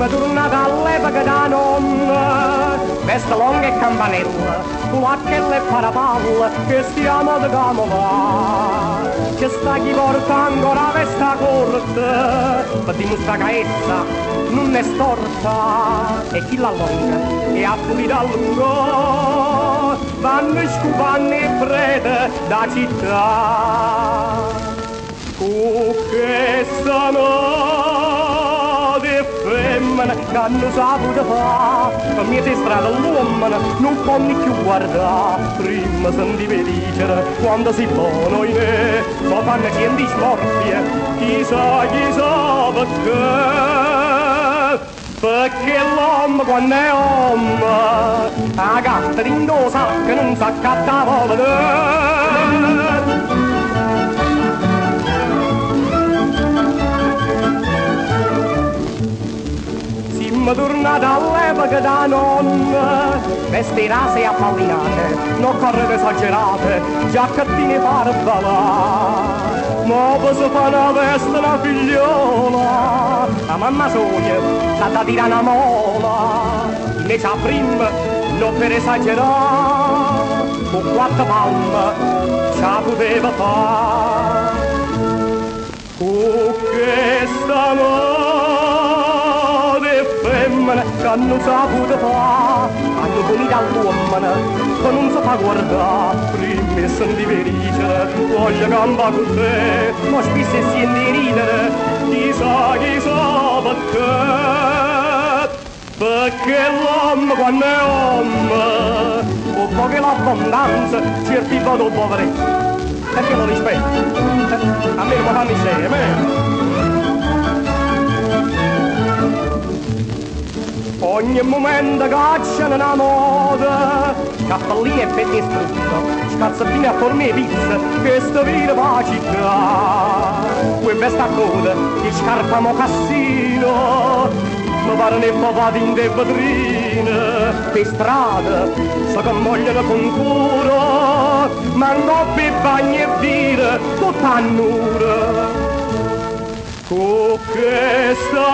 Siamo tornati all'epoca da nonna, veste lunghe e campanella, pulacchelle e parapalle, che stiamo di camova. C'è sta chi porta ancora la veste corta, per dimostrare che essa non è storta. E chi la longa e ha pulita a lungo, vanno scupando e prete da città. Con questa che hanno saputo fare, mi è strada l'uomo non può più guardare. Prima senti dicere quando si buono in me, so fanno centi smorfie, chissà perché l'uomo quando è uomo, la gatta dentro sacca non sa cattare. Siamo tornati all'epoca da nonna, vesti rase e appallinate, non correre esagerate, giacchettine parvalà. Ma poi si fa una veste una figliola, la mamma sogna, sta da tirare una mola. Invece a prima, non per esagerare, con 4 palme ce la poteva fare. Con questa che hanno saputo fare, hanno punito all'uomo che non si fa guardare. Prima e senti dicere voglio campare con te, ma spesso si sente ridere, chissà perché l'uomo quando è uomo, con poche l'abbondanza certifica del poveretto, perché lo rispetto, a me non mi fanno insieme. Ogni momento cacciano una moda, cappellini e petti in strutto, scazzatini a forme e pizza, che sta vita va a città. Quei vesti a coda, di scarpa mocassino, mi pare ne bavati in de vetrine, per strada, so che vogliono con cura, ma non per bagni e vita, tutta a nura. Con questa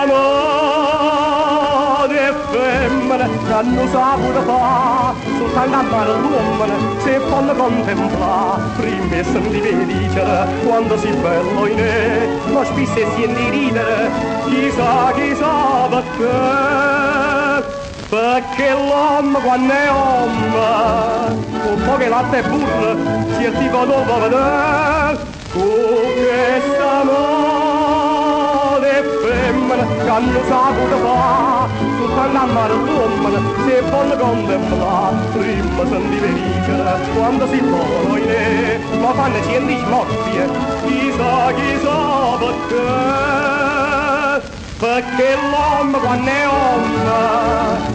femmine che hanno saputo fare, soltanto a mare l'uomo se fanno contemplare. Prima e senti dicere quando si bello in e, ma spesso si sente ridere, chissà perché l'uomo quando è uomo, con poche latte e burro, certifica dopo vedere. Con questa femmine che hanno saputo fare, soltanto a mare l'uomo se fanno contemplare. Prima senti dicere quando si buono in e, ma fanno centi smorfie, chissà perché l'uomo quando è uomo